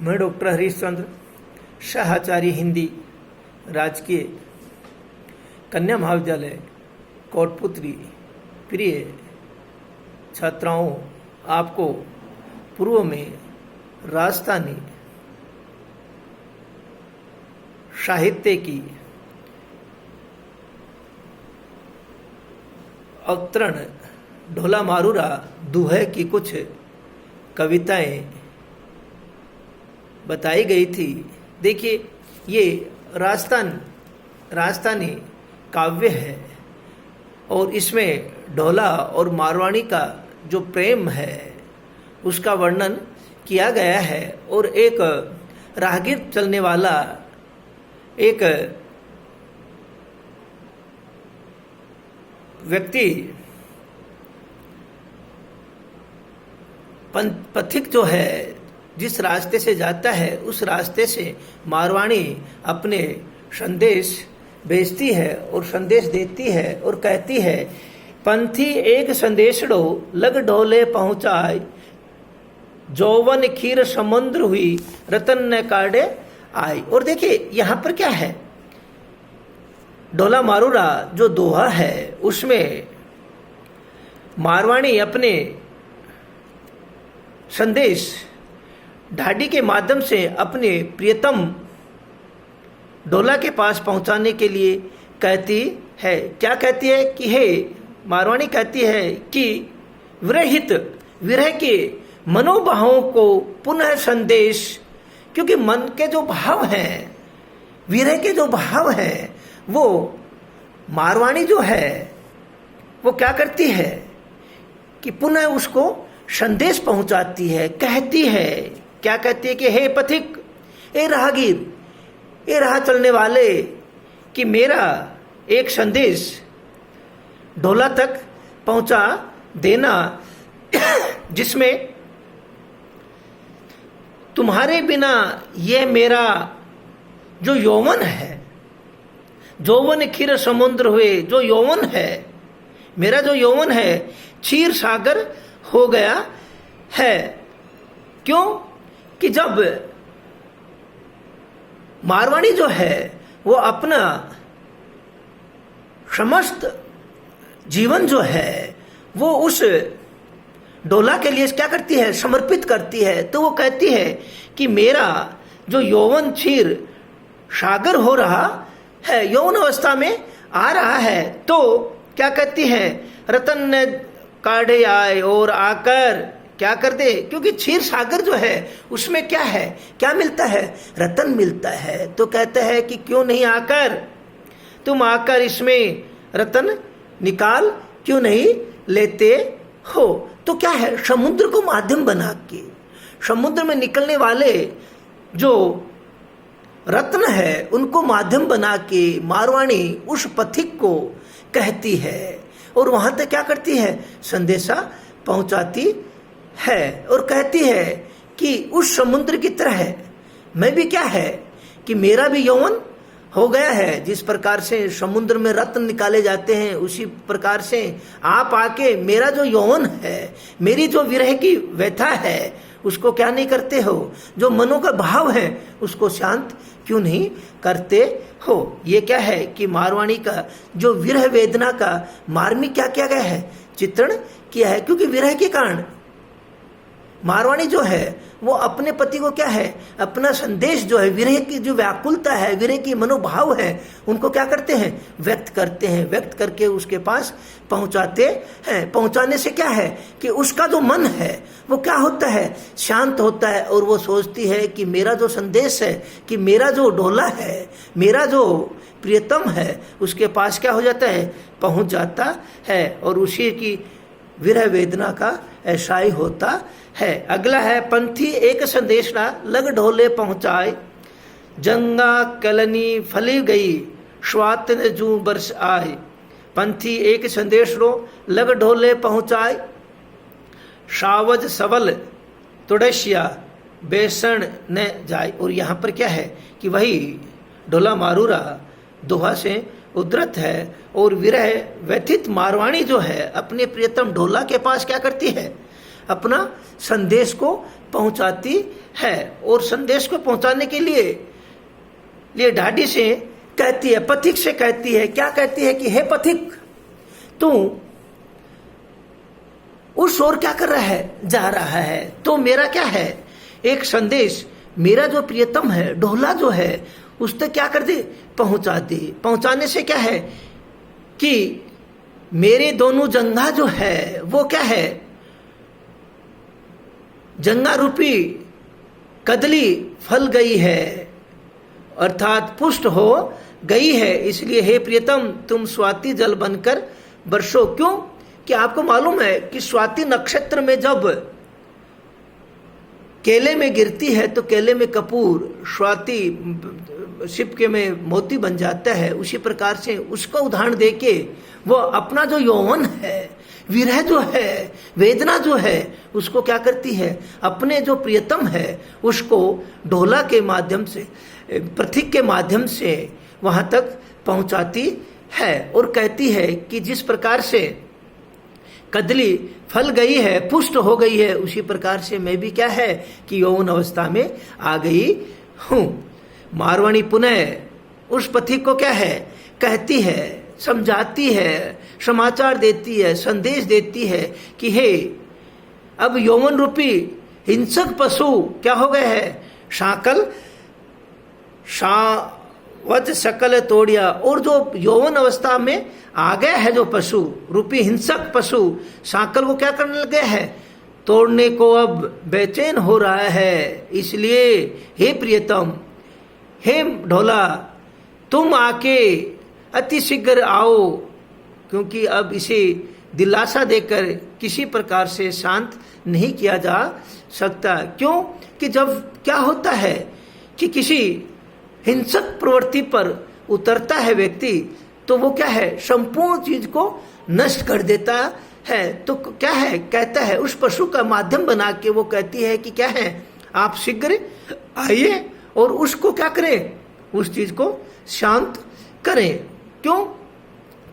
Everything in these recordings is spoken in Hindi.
मैं डॉक्टर हरीश चंद्र शाहाचार्य हिंदी राजकीय कन्या महाविद्यालय कोटपुतली प्रिय छात्राओं, आपको पूर्व में राजस्थानी साहित्य की अवतरण ढोला मारूरा दुहे की कुछ कविताएं बताई गई थी। देखिए, ये राजस्थानी काव्य है और इसमें ढोला और मारवाड़ी का जो प्रेम है उसका वर्णन किया गया है और एक राहगीर चलने वाला एक व्यक्ति पथिक जो है जिस रास्ते से जाता है उस रास्ते से मारवाड़ी अपने संदेश भेजती है और संदेश देती है और कहती है, पंथी एक संदेशड़ो लग ढोले पहुंचाए, जौवन खीर समुद्र हुई रतन न काढ़े आई। और देखिए यहां पर क्या है, ढोला मारूरा जो दोहा है उसमें मारवाड़ी अपने संदेश ढाडी के माध्यम से अपने प्रियतम ढोला के पास पहुंचाने के लिए कहती है। क्या कहती है कि हे मारवाड़ी कहती है कि विरह के मनोभावों को पुनः संदेश, क्योंकि मन के जो भाव हैं, विरह के जो भाव हैं, वो मारवाड़ी जो है वो क्या करती है कि पुनः उसको संदेश पहुंचाती है। कहती है, क्या कहती है कि हे पथिक, ए राहगीर, ए राह चलने वाले, कि मेरा एक संदेश ढोला तक पहुंचा देना जिसमें तुम्हारे बिना ये मेरा जो यौवन है, जौवन खीर समुद्र हुए, जो यौवन है, मेरा जो यौवन है क्षीर सागर हो गया है। क्यों कि जब मारवाड़ी जो है वो अपना समस्त जीवन जो है वो उस ढोला के लिए क्या करती है, समर्पित करती है। तो वो कहती है कि मेरा जो यौवन क्षीर सागर हो रहा है, यौवन अवस्था में आ रहा है, तो क्या कहती है, रतन ने काढ़े आए और आकर क्या कर दे, क्योंकि क्षीर सागर जो है उसमें क्या है, क्या मिलता है, रतन मिलता है। तो कहते हैं कि क्यों नहीं आकर तुम आकर इसमें रतन निकाल क्यों नहीं लेते हो। तो क्या है, समुद्र को माध्यम बना के समुद्र में निकलने वाले जो रत्न है उनको माध्यम बना के मारवाड़ी उस पथिक को कहती है और वहां तक क्या करती है, संदेशा पहुंचाती है और कहती है कि उस समुद्र की तरह मैं भी क्या है कि मेरा भी यौवन हो गया है। जिस प्रकार से समुद्र में रत्न निकाले जाते हैं उसी प्रकार से आप आके मेरा जो यौवन है, मेरी जो विरह की व्यथा है उसको क्या नहीं करते हो, जो मनों का भाव है उसको शांत क्यों नहीं करते हो। ये क्या है कि मारवाड़ी का जो विरह वेदना का मार्मिक क्या किया गया है, चित्रण किया है। क्योंकि विरह के कारण मारवाड़ी जो है वो अपने पति को क्या है, अपना संदेश जो है, विरह की जो व्याकुलता है, विरह की मनोभाव है, उनको क्या करते हैं, व्यक्त करते हैं। व्यक्त करके उसके पास पहुंचाते हैं। पहुंचाने से क्या है कि उसका जो मन है वो क्या होता है, शांत होता है और वो सोचती है कि मेरा जो संदेश है, कि मेरा जो ढोला है, मेरा जो प्रियतम है, उसके पास क्या हो जाता है, पहुंच जाता है और उसी की विरह वेदना का ऐसा ही होता है। अगला है, पंथी एक संदेश ना लग ढोले पहुंचाए, जंगा कलनी फली गई स्वात ने जू बरस आए। पंथी एक संदेश रो लग ढोले पहुंचाए, सावज सवल तुड़सिया बेसन न जाए। और यहाँ पर क्या है कि वही ढोला मारूरा दोहा से उद्धृत है और विरह व्यथित मारवाड़ी जो है अपने प्रियतम ढोला के पास क्या करती है, अपना संदेश को पहुंचाती है। और संदेश को पहुंचाने के लिए ढाडी से कहती है, पथिक से कहती है, क्या कहती है कि हे पथिक, तू उस ओर क्या कर रहा है, जा रहा है। तो मेरा क्या है, एक संदेश मेरा जो प्रियतम है, ढोला जो है, उस तक क्या कर दे, पहुंचा दे। पहुंचाने से क्या है कि मेरे दोनों जंघा जो है वो क्या है, जंघा रूपी कदली फल गई है, अर्थात पुष्ट हो गई है। इसलिए हे प्रियतम, तुम स्वाति जल बनकर बरसो। क्यों कि आपको मालूम है कि स्वाति नक्षत्र में जब केले में गिरती है तो केले में कपूर, स्वाति सिपके में मोती बन जाता है। उसी प्रकार से उसका उदाहरण देके वो अपना जो यौवन है, विरह जो है, वेदना जो है, उसको क्या करती है, अपने जो प्रियतम है उसको ढोला के माध्यम से, प्रतीक के माध्यम से वहां तक पहुंचाती है। और कहती है कि जिस प्रकार से कदली फल गई है, पुष्ट हो गई है, उसी प्रकार से मैं भी क्या है कि यौवन अवस्था में आ गई हूं। मारवाणी पुनः उस पथिक को क्या है, कहती है, समझाती है, समाचार देती है, संदेश देती है कि हे, अब यौवन रूपी हिंसक पशु क्या हो गए हैं, शाकल वध सकल तोड़िया। और जो यौवन अवस्था में आ गया है जो पशु रूपी हिंसक पशु, सांकल को क्या करने लगे हैं, तोड़ने को अब बेचैन हो रहा है। इसलिए हे प्रियतम, हे ढोला, तुम आके अति शीघ्र आओ, क्योंकि अब इसे दिलासा देकर किसी प्रकार से शांत नहीं किया जा सकता। क्यों कि जब क्या होता है कि किसी हिंसक प्रवृत्ति पर उतरता है व्यक्ति, तो वो क्या है, संपूर्ण चीज को नष्ट कर देता है। तो क्या है, कहता है, उस पशु का माध्यम बना के वो कहती है कि क्या है, आप शीघ्र आइए और उसको क्या करें, उस चीज को शांत करें। क्यों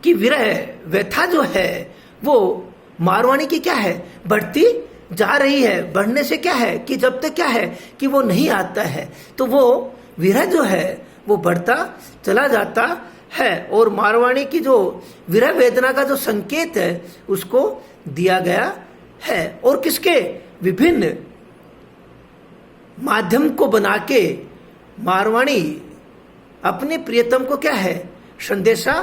कि विरह व्यथा जो है वो मारवाणी की क्या है, बढ़ती जा रही है। बढ़ने से क्या है कि जब तक क्या है कि वो नहीं आता है तो वो विरह जो है वो बढ़ता चला जाता है। और मारवाणी की जो विरह वेदना का जो संकेत है उसको दिया गया है। और किसके, विभिन्न माध्यम को बना के मारवाणी अपने प्रियतम को क्या है, संदेशा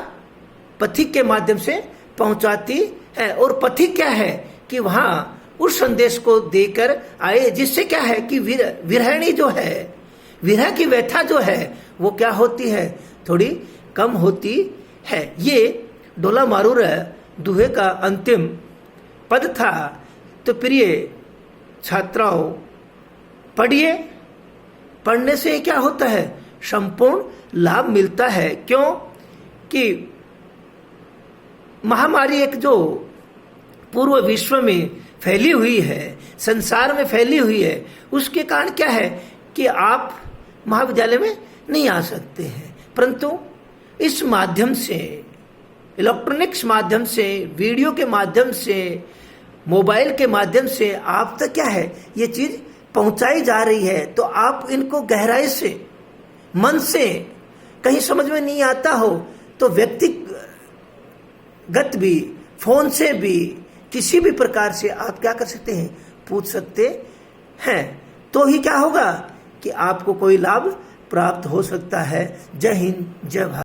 पथिक के माध्यम से पहुंचाती है। और पथिक क्या है कि वहां उस संदेश को देकर आए, जिससे क्या है कि विरहिणी जो है, विरह की व्यथा जो है वो क्या होती है, थोड़ी कम होती है। ये डोला मारूर दुहे का अंतिम पद था। तो प्रिय छात्राओं, पढ़िए, पढ़ने से क्या होता है, संपूर्ण लाभ मिलता है। क्यों कि महामारी एक जो पूर्व विश्व में फैली हुई है, संसार में फैली हुई है, उसके कारण क्या है कि आप महाविद्यालय में नहीं आ सकते हैं। परंतु इस माध्यम से, इलेक्ट्रॉनिक्स माध्यम से, वीडियो के माध्यम से, मोबाइल के माध्यम से आप तक क्या है ये चीज पहुंचाई जा रही है। तो आप इनको गहराई से, मन से, कहीं समझ में नहीं आता हो तो व्यक्तिगत भी, फोन से भी, किसी भी प्रकार से आप क्या कर सकते हैं, पूछ सकते हैं। तो ही क्या होगा कि आपको कोई लाभ प्राप्त हो सकता है। जय हिंद, जय भारत।